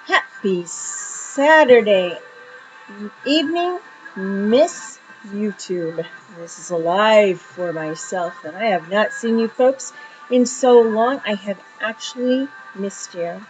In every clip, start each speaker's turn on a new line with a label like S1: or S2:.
S1: Happy Saturday evening, Miss YouTube. This is a live for myself, and I have not seen you folks in so long. I have actually missed you.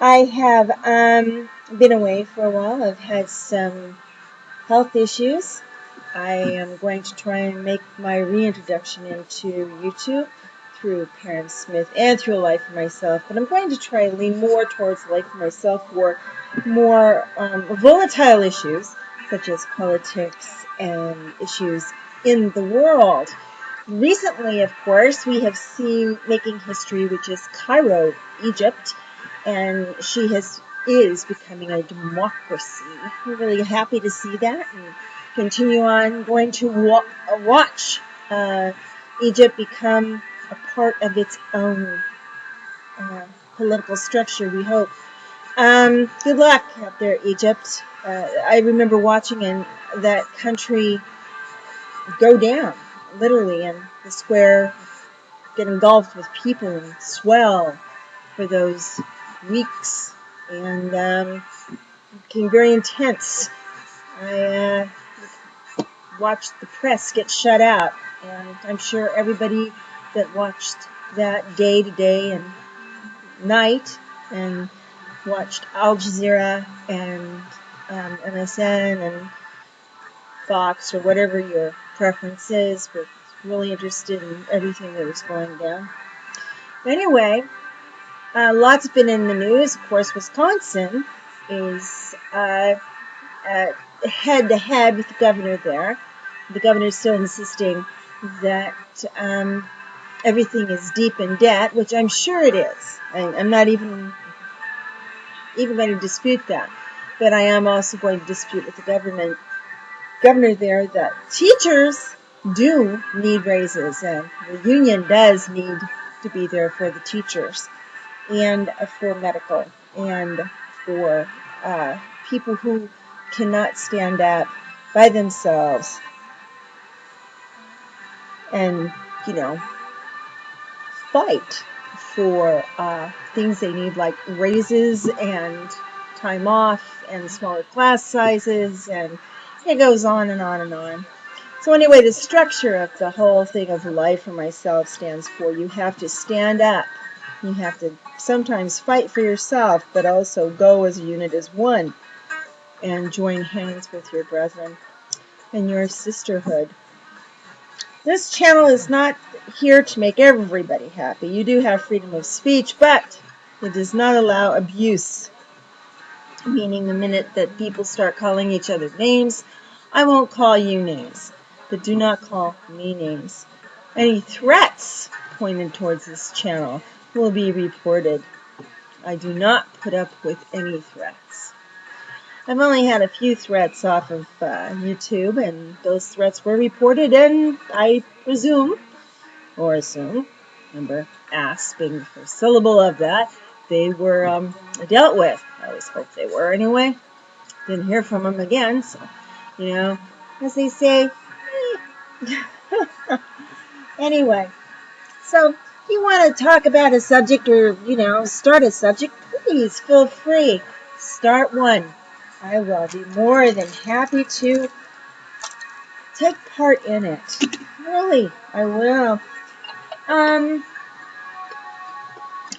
S1: I have been away for a while. I've had some health issues. I am going to try and make my reintroduction into YouTube through Karen Smith and through Life for Myself, but I'm going to try to lean more towards Life for Myself for more volatile issues such as politics and issues in the world. Recently, of course, we have seen making history, which is Cairo, Egypt, and she is becoming a democracy. We're really happy to see that and continue on going to watch Egypt become a part of its own political structure, we hope. Good luck out there, Egypt. I remember watching that country go down, literally, and the square get engulfed with people and swell for those weeks, and became very intense. I watched the press get shut out, and I'm sure everybody that watched that day to day and night and watched Al Jazeera and MSN and Fox or whatever your preference is, was really interested in everything that was going down. Anyway, lots have been in the news. Of course, Wisconsin is head-to-head with the governor there. The governor is still insisting that everything is deep in debt, which I'm sure it is. I'm not even going to dispute that. But I am also going to dispute with the governor there that teachers do need raises, and the union does need to be there for the teachers, and for medical, and for people who cannot stand up by themselves and, fight for things they need, like raises and time off and smaller class sizes, and it goes on and on and on. So anyway, the structure of the whole thing of Life for Myself stands for you have to stand up. You have to sometimes fight for yourself, but also go as a unit, as one, and join hands with your brethren and your sisterhood. This channel is not here to make everybody happy. You do have freedom of speech, but it does not allow abuse, meaning the minute that people start calling each other names, I won't call you names, but do not call me names. Any threats pointed towards this channel will be reported. I do not put up with any threats. I've only had a few threats off of YouTube, and those threats were reported, and I presume, or assume, remember, ass being the first syllable of that, they were dealt with. I always hope they were anyway. Didn't hear from them again, so, as they say, Anyway, so if you want to talk about a subject or, start a subject, please feel free. Start one. I will be more than happy to take part in it. Really, I will.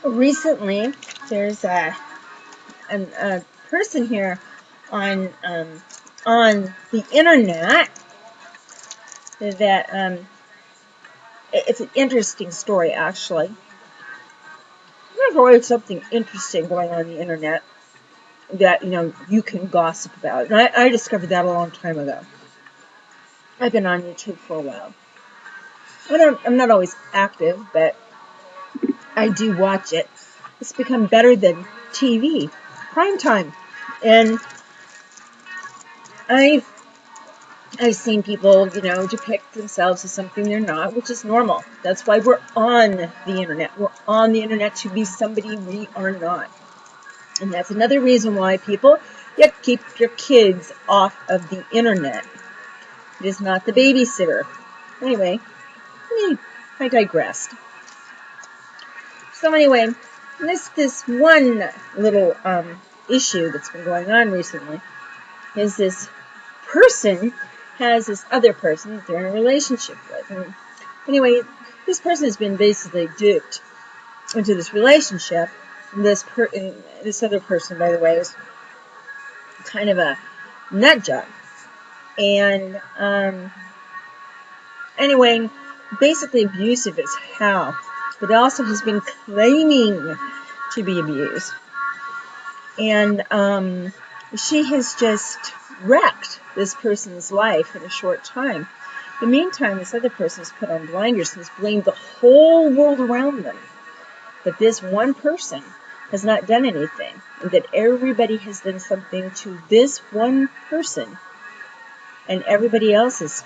S1: Recently, there's a person here on the internet that it's an interesting story, actually. There's always something interesting going on the internet that, you can gossip about. And I discovered that a long time ago. I've been on YouTube for a while. I'm not always active, but I do watch it. It's become better than TV, prime time. And I've seen people, depict themselves as something they're not, which is normal. That's why we're on the internet. We're on the internet to be somebody we are not. And that's another reason why people, you keep your kids off of the internet. It is not the babysitter. Anyway, I digressed. So anyway, And this one little issue that's been going on recently is this person has this other person that they're in a relationship with. And anyway, this person has been basically duped into this relationship. And this other person, by the way, is kind of a nut job. And anyway, basically abusive as hell, but also has been claiming to be abused. And she has just wrecked this person's life in a short time. In the meantime, this other person has put on blinders and has blamed the whole world around them. But this one person has not done anything, and that everybody has done something to this one person, and everybody else is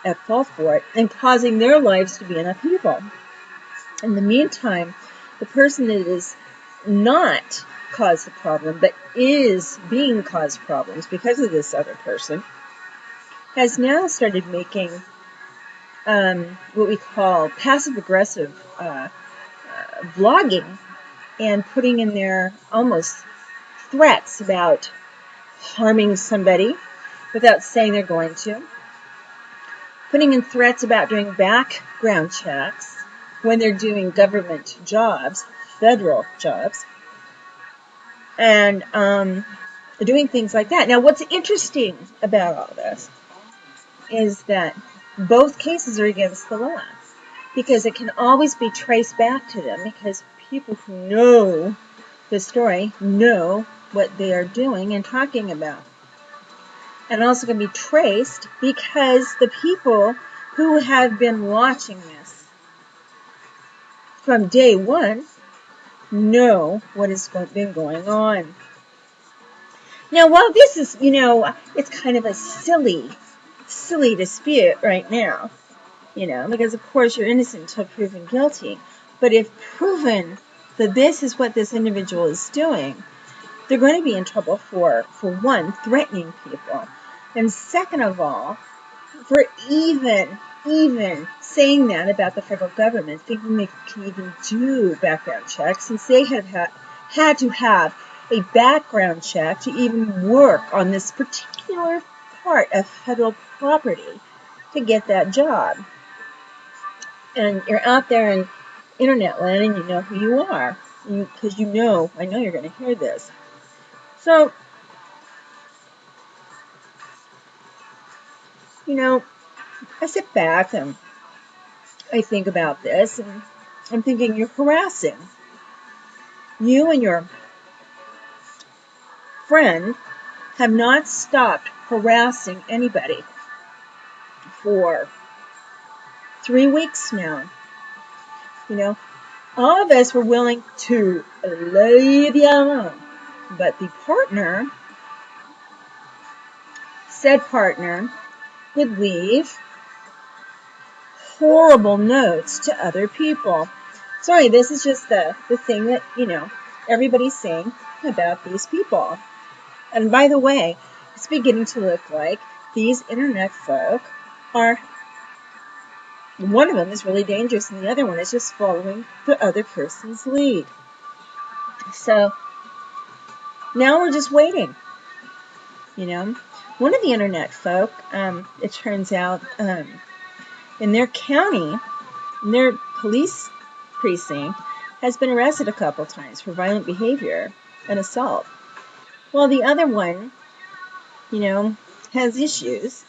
S1: at fault for it, and causing their lives to be in upheaval. In the meantime, the person that is not caused the problem, but is being caused problems because of this other person, has now started making what we call passive-aggressive vlogging, and putting in there almost threats about harming somebody without saying they're going to, putting in threats about doing background checks when they're doing government jobs, federal jobs, and doing things like that. Now, what's interesting about all this is that both cases are against the law, because it can always be traced back to them, because people who know the story know what they are doing and talking about. And also can be traced because the people who have been watching this from day one know what has been going on. Now, while this is, it's kind of a silly dispute right now, because of course you're innocent until proven guilty. But if proven that this is what this individual is doing, they're going to be in trouble for one, threatening people, and second of all, for even saying that about the federal government, thinking they can even do background checks, since they have had to have a background check to even work on this particular part of federal property to get that job. And you're out there in internet land and you know who you are, because I know you're going to hear this. So, I sit back and I think about this, and I'm thinking, you're harassing. You and your friend have not stopped harassing anybody for 3 weeks now. All of us were willing to leave you alone, but the said partner, would leave horrible notes to other people. Sorry, this is just the thing that, everybody's saying about these people. And by the way, it's beginning to look like these internet folk are, one of them is really dangerous and the other one is just following the other person's lead. So now we're just waiting. One of the internet folk, it turns out, in their county, in their police precinct, has been arrested a couple times for violent behavior and assault. Well, the other one, has issues,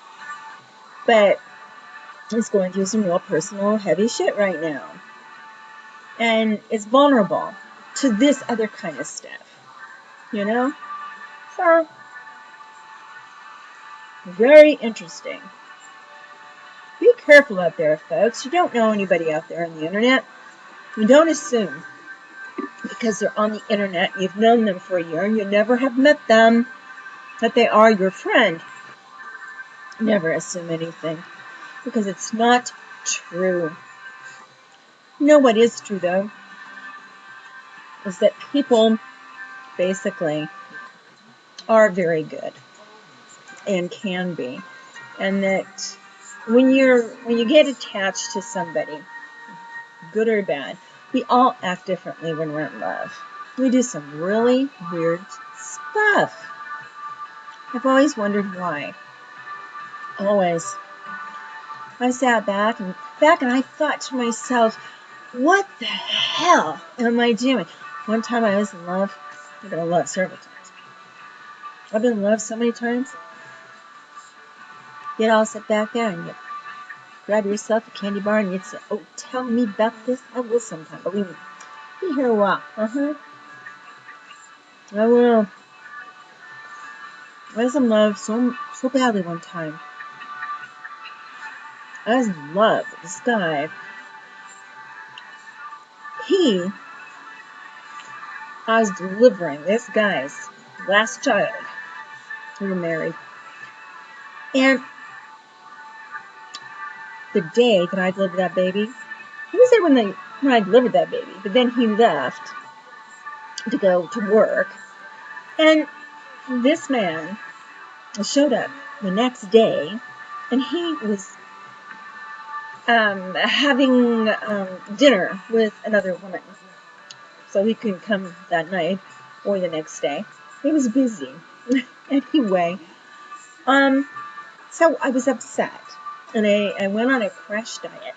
S1: but is going through some real personal heavy shit right now. And is vulnerable to this other kind of stuff. So, very interesting. Be careful out there, folks. You don't know anybody out there on the internet. You don't assume, because they're on the internet, you've known them for a year, and you never have met them, that they are your friend. Never assume anything, because it's not true. What is true, though, is that people basically are very good and can be, and that when you get attached to somebody, good or bad, We all act differently when we're in love. We do some really weird stuff. I've always wondered why. Always. I sat back and I thought to myself, what the hell am I doing? One time I was in love. I've been in love several times. I've been in love so many times. You'd all sit back there and you'd grab yourself a candy bar and you'd say, oh, tell me about this. I will sometime. Believe me. Be here a while. I will. I was in love so badly one time. I was in love with this guy. I was delivering this guy's last child. We were married. And the day that I delivered that baby, he was there when I delivered that baby, but then he left to go to work. And this man showed up the next day, and he was having dinner with another woman. So he couldn't come that night or the next day. He was busy. Anyway, so I was upset. And I went on a crash diet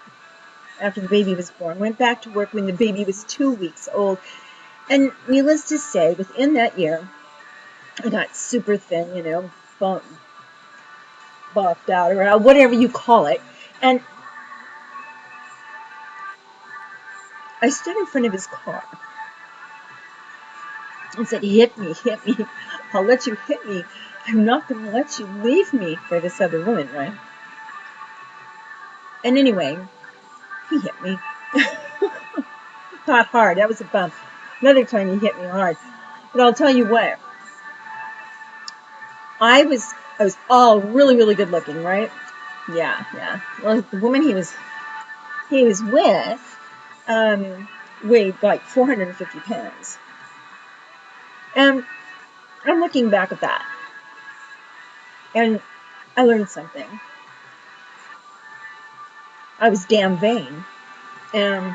S1: after the baby was born. Went back to work when the baby was 2 weeks old. And needless to say, within that year, I got super thin, buffed out, or whatever you call it. And I stood in front of his car and said, hit me. I'll let you hit me. I'm not going to let you leave me for this other woman, right? And anyway, he hit me. Not hard. That was a bump. Another time he hit me hard. But I'll tell you what. I was all really, really good looking, right? Yeah. Well, the woman he was with weighed like 450 pounds. And I'm looking back at that. And I learned something. I was damn vain. And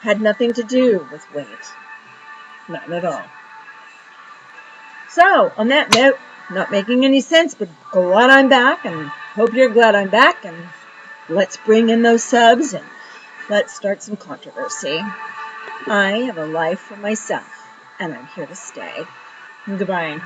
S1: had nothing to do with weight. Not at all. So, on that note, not making any sense, but glad I'm back, and hope you're glad I'm back, and let's bring in those subs, and let's start some controversy. I have a life for myself, and I'm here to stay. Goodbye.